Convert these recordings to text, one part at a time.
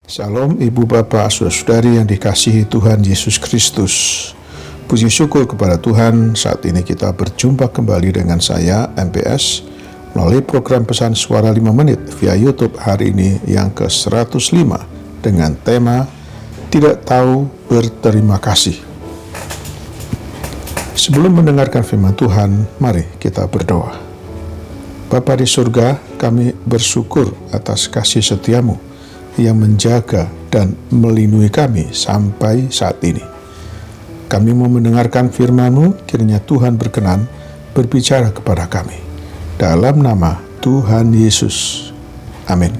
Salam Ibu Bapak, Saudara-saudari yang dikasihi Tuhan Yesus Kristus. Puji syukur kepada Tuhan, saat ini kita berjumpa kembali dengan saya, MPS, melalui program pesan suara 5 menit via YouTube hari ini yang ke-105 dengan tema Tidak Tahu Berterima Kasih. Sebelum mendengarkan firman Tuhan, mari kita berdoa. Bapa di surga, kami bersyukur atas kasih setiamu yang menjaga dan melindungi kami sampai saat ini. Kami mau mendengarkan firman-Mu, kiranya Tuhan berkenan berbicara kepada kami. Dalam nama Tuhan Yesus. Amin.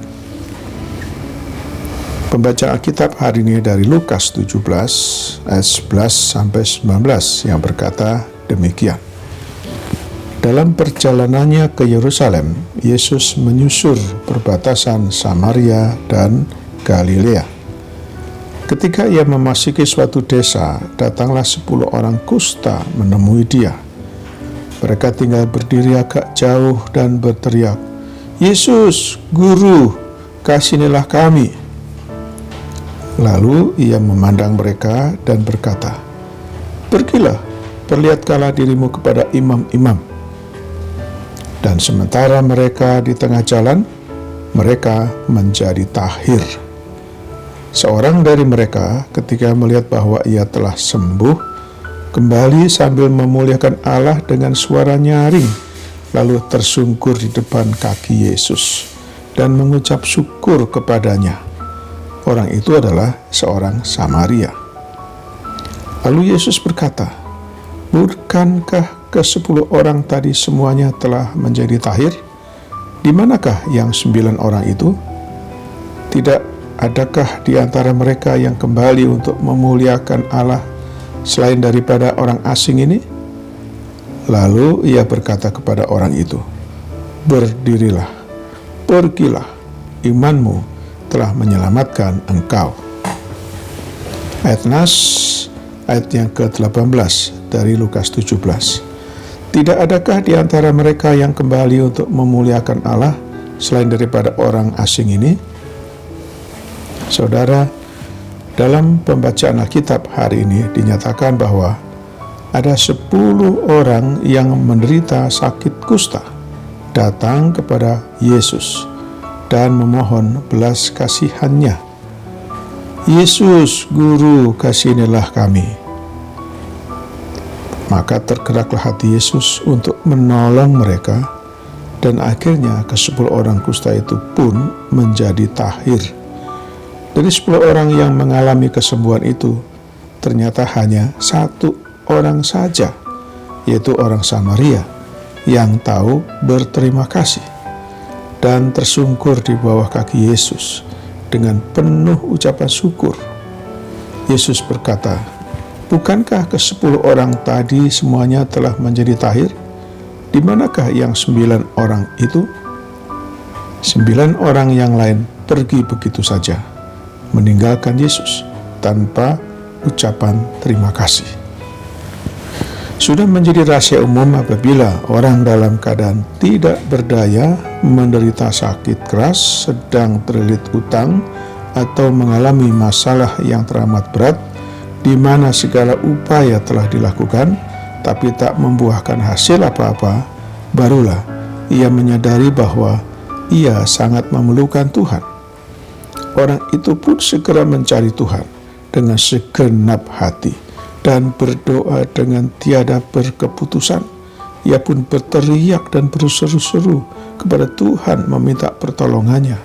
Pembacaan Alkitab hari ini dari Lukas 17 ayat 11 sampai 19 yang berkata demikian. Dalam perjalanannya ke Yerusalem, Yesus menyusur perbatasan Samaria dan Galilea. Ketika ia memasuki suatu desa, datanglah 10 orang kusta menemui dia. Mereka tinggal berdiri agak jauh dan berteriak, "Yesus, Guru, kasihanilah kami." Lalu ia memandang mereka dan berkata, "Pergilah, perlihatkanlah dirimu kepada imam-imam." Dan sementara mereka di tengah jalan, mereka menjadi tahir. Seorang dari mereka ketika melihat bahwa ia telah sembuh, kembali sambil memuliakan Allah dengan suara nyaring, lalu tersungkur di depan kaki Yesus dan mengucap syukur kepadanya. Orang itu adalah seorang Samaria. Lalu Yesus berkata, "Bukankah ke-10 orang tadi semuanya telah menjadi tahir? Di manakah yang 9 orang itu? Tidak adakah di antara mereka yang kembali untuk memuliakan Allah selain daripada orang asing ini?" Lalu ia berkata kepada orang itu, "Berdirilah, pergilah, imanmu telah menyelamatkan engkau." Ayat nas, ayat yang ke-18 dari Lukas 17. Tidak adakah di antara mereka yang kembali untuk memuliakan Allah selain daripada orang asing ini? Saudara, dalam pembacaan Alkitab hari ini dinyatakan bahwa ada 10 orang yang menderita sakit kusta datang kepada Yesus dan memohon belas kasihannya. "Yesus, Guru, kasihanilah kami." Maka tergeraklah hati Yesus untuk menolong mereka, dan akhirnya ke-10 orang kusta itu pun menjadi tahir. Dari 10 orang yang mengalami kesembuhan itu, ternyata hanya 1 orang saja, yaitu orang Samaria, yang tahu berterima kasih dan tersungkur di bawah kaki Yesus dengan penuh ucapan syukur. Yesus berkata, "Bukankah ke-10 orang tadi semuanya telah menjadi tahir? Di manakah yang 9 orang itu?" 9 orang yang lain pergi begitu saja, meninggalkan Yesus tanpa ucapan terima kasih. Sudah menjadi rahasia umum apabila orang dalam keadaan tidak berdaya, menderita sakit keras, sedang terlilit utang, atau mengalami masalah yang teramat berat, di mana segala upaya telah dilakukan, tapi tak membuahkan hasil apa-apa, barulah ia menyadari bahwa ia sangat memerlukan Tuhan. Orang itu pun segera mencari Tuhan dengan segenap hati dan berdoa dengan tiada berkeputusan. Ia pun berteriak dan berseru-seru kepada Tuhan meminta pertolongannya.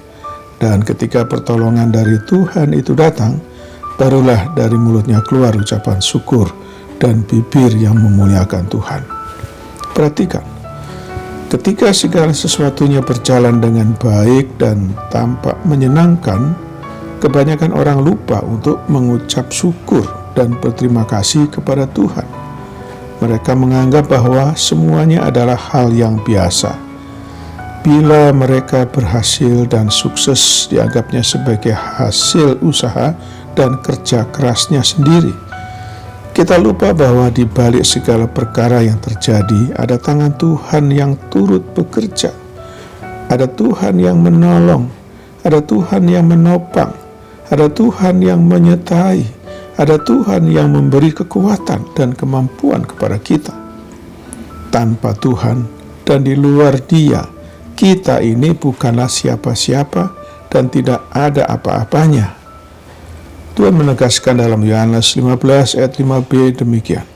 Dan ketika pertolongan dari Tuhan itu datang, barulah dari mulutnya keluar ucapan syukur dan bibir yang memuliakan Tuhan. Perhatikan, ketika segala sesuatunya berjalan dengan baik dan tampak menyenangkan, kebanyakan orang lupa untuk mengucap syukur dan berterima kasih kepada Tuhan. Mereka menganggap bahwa semuanya adalah hal yang biasa. Bila mereka berhasil dan sukses, dianggapnya sebagai hasil usaha dan kerja kerasnya sendiri. Kita lupa bahwa di balik segala perkara yang terjadi, ada tangan Tuhan yang turut bekerja. Ada Tuhan yang menolong, ada Tuhan yang menopang, ada Tuhan yang menyertai, ada Tuhan yang memberi kekuatan dan kemampuan kepada kita. Tanpa Tuhan dan di luar Dia, kita ini bukanlah siapa-siapa dan tidak ada apa-apanya. Tuhan menegaskan dalam Yohanes 15 ayat 5b demikian,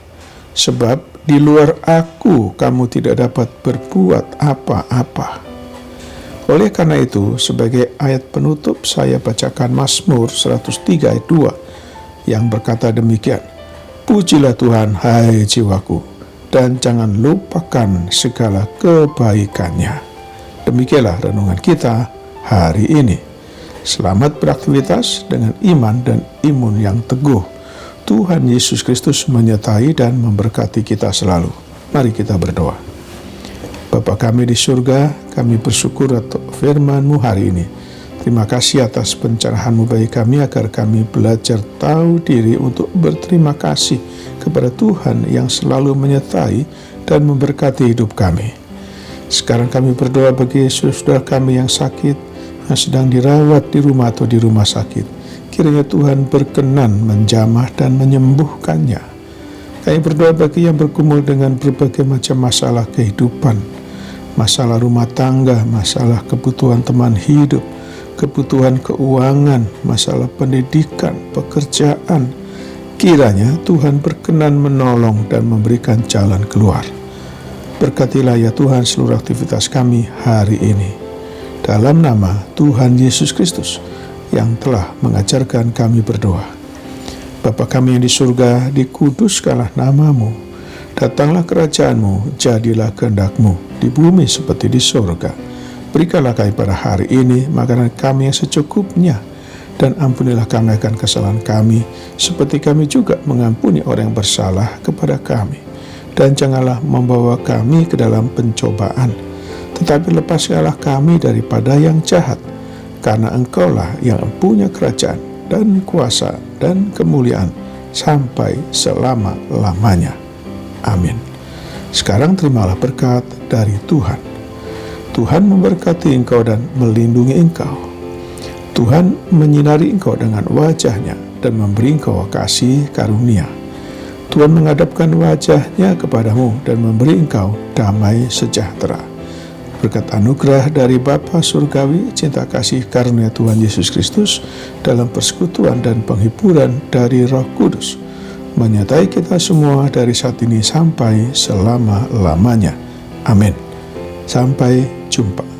sebab di luar Aku kamu tidak dapat berbuat apa-apa. Oleh karena itu, sebagai ayat penutup saya bacakan Mazmur 103 ayat 2 yang berkata demikian, pujilah Tuhan hai jiwaku, dan jangan lupakan segala kebaikannya. Demikianlah renungan kita hari ini. Selamat beraktivitas dengan iman dan imun yang teguh. Tuhan Yesus Kristus menyertai dan memberkati kita selalu. Mari kita berdoa. Bapa kami di surga, kami bersyukur atas firman-Mu hari ini. Terima kasih atas pencerahan-Mu bagi kami agar kami belajar tahu diri untuk berterima kasih kepada Tuhan yang selalu menyertai dan memberkati hidup kami. Sekarang kami berdoa bagi saudara kami yang sakit, yang sedang dirawat di rumah atau di rumah sakit. Kiranya Tuhan berkenan menjamah dan menyembuhkannya. Kami berdoa bagi yang bergumul dengan berbagai macam masalah kehidupan, masalah rumah tangga, masalah kebutuhan teman hidup, kebutuhan keuangan, masalah pendidikan, pekerjaan. Kiranya Tuhan berkenan menolong dan memberikan jalan keluar. Berkatilah ya Tuhan seluruh aktivitas kami hari ini. Dalam nama Tuhan Yesus Kristus yang telah mengajarkan kami berdoa. Bapa kami yang di surga, dikuduskanlah nama-Mu. Datanglah kerajaan-Mu, jadilah kehendak-Mu di bumi seperti di surga. Berikanlah kami pada hari ini makanan kami yang secukupnya, dan ampunilah kami akan kesalahan kami, seperti kami juga mengampuni orang yang bersalah kepada kami. Dan janganlah membawa kami ke dalam pencobaan, tetapi lepaskanlah kami daripada yang jahat, karena Engkaulah yang punya kerajaan dan kuasa dan kemuliaan sampai selama-lamanya. Amin. Sekarang terimalah berkat dari Tuhan. Tuhan memberkati engkau dan melindungi engkau. Tuhan menyinari engkau dengan wajah-Nya dan memberi engkau kasih karunia. Tuhan menghadapkan wajah-Nya kepadamu dan memberi engkau damai sejahtera. Berkat anugerah dari Bapa Surgawi, cinta kasih karunia Tuhan Yesus Kristus dalam persekutuan dan penghiburan dari Roh Kudus menyertai kita semua dari saat ini sampai selama-lamanya. Amin. Sampai jumpa.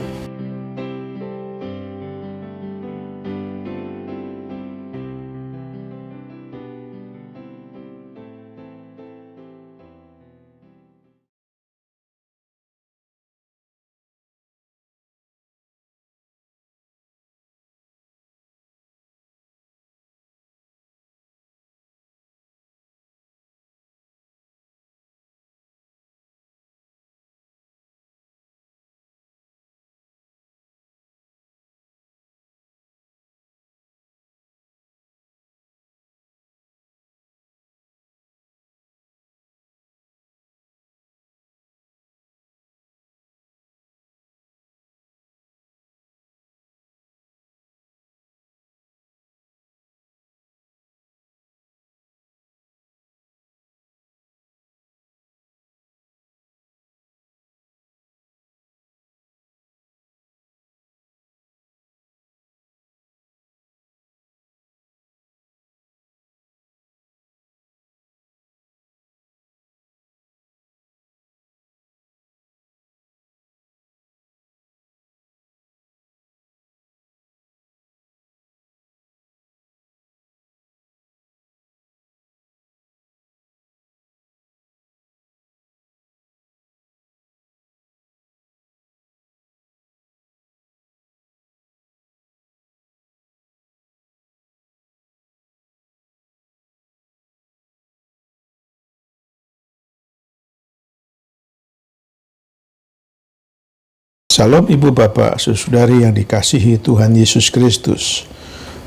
Salam Ibu Bapak, saudari yang dikasihi Tuhan Yesus Kristus.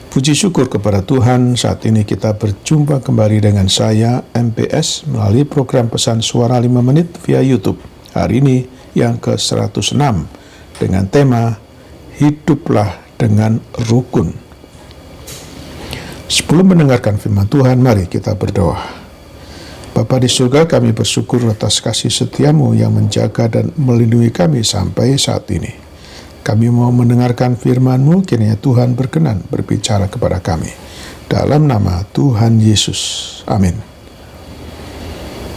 Puji syukur kepada Tuhan, saat ini kita berjumpa kembali dengan saya, MPS, melalui program pesan suara 5 menit via YouTube. Hari ini yang ke-106 dengan tema Hiduplah dengan Rukun. Sebelum mendengarkan firman Tuhan, mari kita berdoa. Bapa di surga, kami bersyukur atas kasih setiamu yang menjaga dan melindungi kami sampai saat ini. Kami mau mendengarkan firman-Mu, kiranya Tuhan berkenan berbicara kepada kami. Dalam nama Tuhan Yesus. Amin.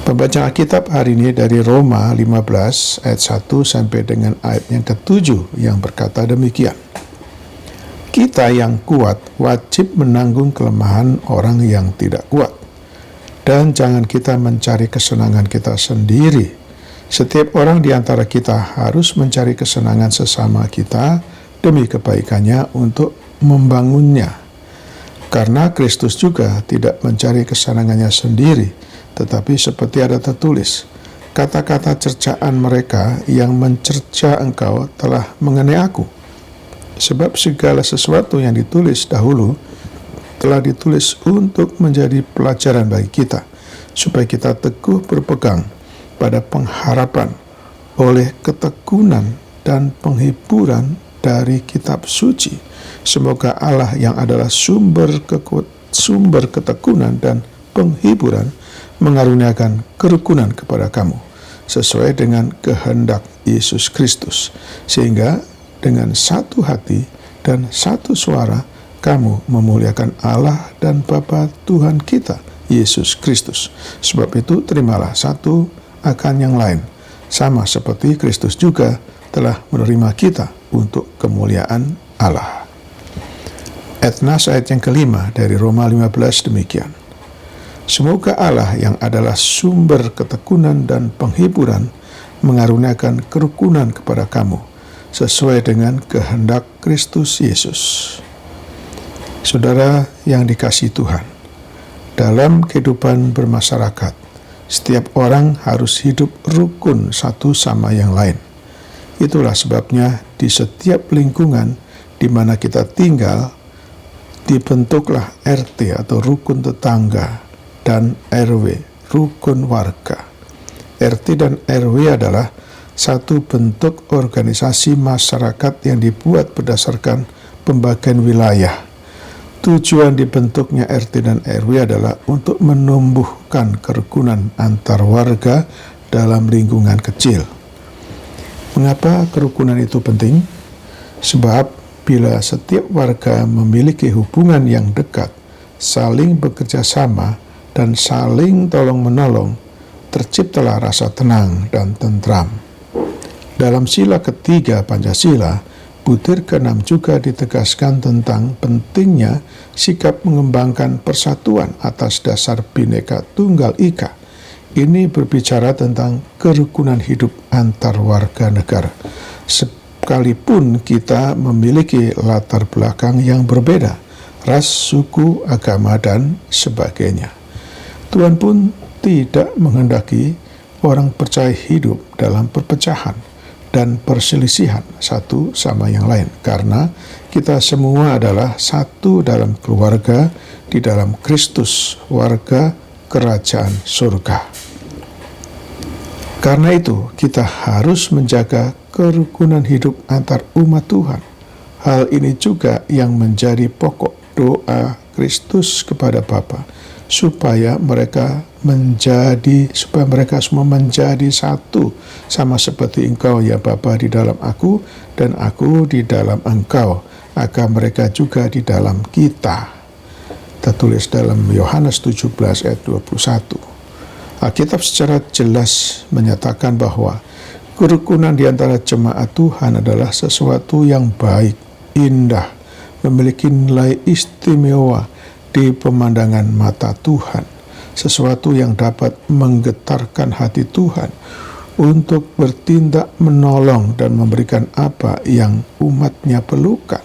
Pembacaan Alkitab hari ini dari Roma 15 ayat 1 sampai dengan ayat yang ke-7 yang berkata demikian. Kita yang kuat wajib menanggung kelemahan orang yang tidak kuat. Dan jangan kita mencari kesenangan kita sendiri. Setiap orang di antara kita harus mencari kesenangan sesama kita demi kebaikannya untuk membangunnya. Karena Kristus juga tidak mencari kesenangannya sendiri, tetapi seperti ada tertulis, kata-kata cercaan mereka yang mencerca engkau telah mengenai aku. Sebab segala sesuatu yang ditulis dahulu telah ditulis untuk menjadi pelajaran bagi kita, supaya kita teguh berpegang pada pengharapan oleh ketekunan dan penghiburan dari kitab suci. Semoga Allah yang adalah sumber ketekunan dan penghiburan mengaruniakan kerukunan kepada kamu, sesuai dengan kehendak Yesus Kristus, sehingga dengan satu hati dan satu suara kamu memuliakan Allah dan Bapa Tuhan kita, Yesus Kristus. Sebab itu terimalah satu akan yang lain, sama seperti Kristus juga telah menerima kita untuk kemuliaan Allah. Etnas ayat yang kelima dari Roma 15 demikian. Semoga Allah yang adalah sumber ketekunan dan penghiburan mengaruniakan kerukunan kepada kamu, sesuai dengan kehendak Kristus Yesus. Saudara yang dikasihi Tuhan, dalam kehidupan bermasyarakat, setiap orang harus hidup rukun satu sama yang lain. Itulah sebabnya di setiap lingkungan di mana kita tinggal, dibentuklah RT atau rukun tetangga dan RW, rukun warga. RT dan RW adalah satu bentuk organisasi masyarakat yang dibuat berdasarkan pembagian wilayah. Tujuan dibentuknya RT dan RW adalah untuk menumbuhkan kerukunan antar warga dalam lingkungan kecil. Mengapa kerukunan itu penting? Sebab bila setiap warga memiliki hubungan yang dekat, saling bekerja sama, dan saling tolong-menolong, terciptalah rasa tenang dan tentram. Dalam sila ketiga Pancasila, butir ke-6 juga ditegaskan tentang pentingnya sikap mengembangkan persatuan atas dasar Bhinneka Tunggal Ika. Ini berbicara tentang kerukunan hidup antar warga negara. Sekalipun kita memiliki latar belakang yang berbeda, ras, suku, agama, dan sebagainya. Tuhan pun tidak menghendaki orang percaya hidup dalam perpecahan dan perselisihan satu sama yang lain, karena kita semua adalah satu dalam keluarga di dalam Kristus, warga kerajaan surga. Karena itu kita harus menjaga kerukunan hidup antar umat Tuhan. Hal ini juga yang menjadi pokok doa Kristus kepada Bapa, supaya mereka semua menjadi satu, sama seperti Engkau ya Bapa di dalam aku dan aku di dalam Engkau, agar mereka juga di dalam kita. Tertulis dalam Yohanes 17 ayat 21. Alkitab secara jelas menyatakan bahwa kerukunan di antara jemaat Tuhan adalah sesuatu yang baik, indah, memiliki nilai istimewa di pemandangan mata Tuhan, sesuatu yang dapat menggetarkan hati Tuhan untuk bertindak menolong dan memberikan apa yang umatnya perlukan.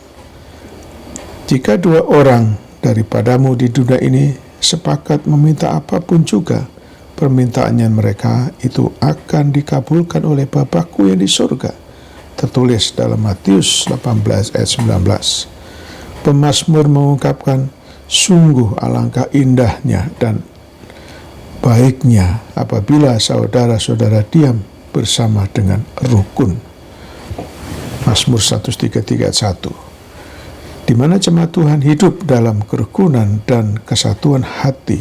Jika dua orang daripadamu di dunia ini sepakat meminta apapun juga, permintaannya mereka itu akan dikabulkan oleh Bapa-Ku yang di surga. Tertulis dalam Matius 18 ayat 19. Pemazmur mengungkapkan, sungguh alangkah indahnya dan baiknya apabila saudara-saudara diam bersama dengan rukun. Mazmur 133 ayat 1. Di mana jemaat Tuhan hidup dalam kerukunan dan kesatuan hati,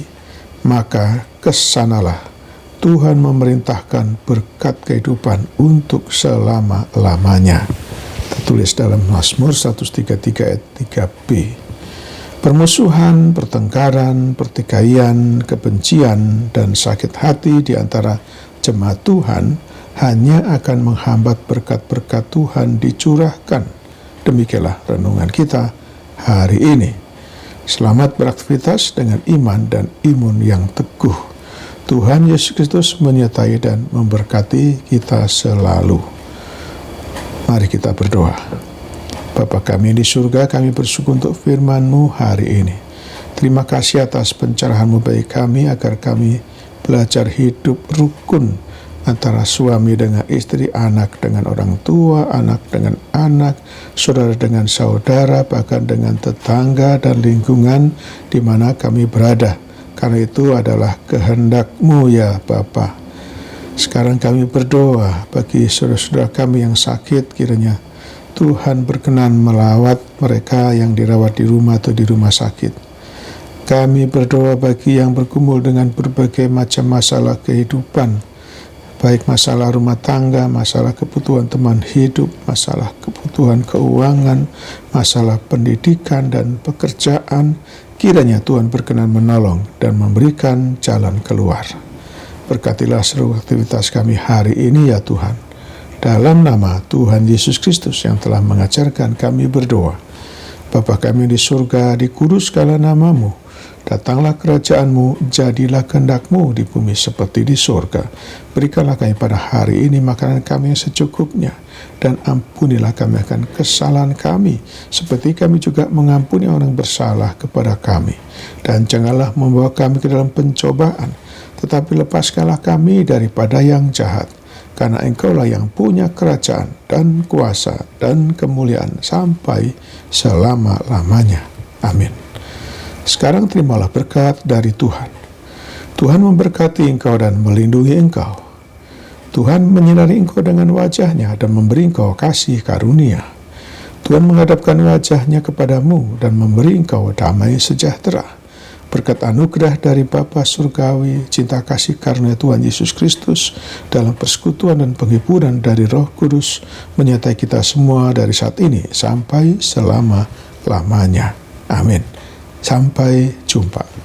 maka kesanalah Tuhan memerintahkan berkat kehidupan untuk selama-lamanya. Tertulis dalam Mazmur 133 ayat 3b. Permusuhan, pertengkaran, pertikaian, kebencian, dan sakit hati di antara jemaat Tuhan hanya akan menghambat berkat-berkat Tuhan dicurahkan. Demikianlah renungan kita hari ini. Selamat beraktivitas dengan iman dan imun yang teguh. Tuhan Yesus Kristus menyertai dan memberkati kita selalu. Mari kita berdoa. Bapa kami di surga, kami bersyukur untuk firman-Mu hari ini. Terima kasih atas pencerahan-Mu bagi kami agar kami belajar hidup rukun antara suami dengan istri, anak dengan orang tua, anak dengan anak, saudara dengan saudara, bahkan dengan tetangga dan lingkungan di mana kami berada. Karena itu adalah kehendak-Mu ya Bapa. Sekarang kami berdoa bagi saudara-saudara kami yang sakit, kiranya Tuhan berkenan melawat mereka yang dirawat di rumah atau di rumah sakit. Kami berdoa bagi yang bergumul dengan berbagai macam masalah kehidupan, baik masalah rumah tangga, masalah kebutuhan teman hidup, masalah kebutuhan keuangan, masalah pendidikan dan pekerjaan. Kiranya Tuhan berkenan menolong dan memberikan jalan keluar. Berkatilah seluruh aktivitas kami hari ini ya Tuhan. Dalam nama Tuhan Yesus Kristus yang telah mengajarkan kami berdoa. Bapa kami di surga, dikuduskanlah nama-Mu. Datanglah kerajaan-Mu, jadilah kehendak-Mu di bumi seperti di surga. Berikanlah kami pada hari ini makanan kami yang secukupnya. Dan ampunilah kami akan kesalahan kami, seperti kami juga mengampuni orang bersalah kepada kami. Dan janganlah membawa kami ke dalam pencobaan, tetapi lepaskanlah kami daripada yang jahat. Karena Engkaulah yang punya kerajaan dan kuasa dan kemuliaan sampai selama-lamanya. Amin. Sekarang terimalah berkat dari Tuhan. Tuhan memberkati engkau dan melindungi engkau. Tuhan menyinari engkau dengan wajah-Nya dan memberi engkau kasih karunia. Tuhan menghadapkan wajah-Nya kepadamu dan memberi engkau damai sejahtera. Berkat anugerah dari Bapa Surgawi, cinta kasih karunia Tuhan Yesus Kristus, dalam persekutuan dan penghiburan dari Roh Kudus, menyertai kita semua dari saat ini sampai selama-lamanya. Amin. Sampai jumpa.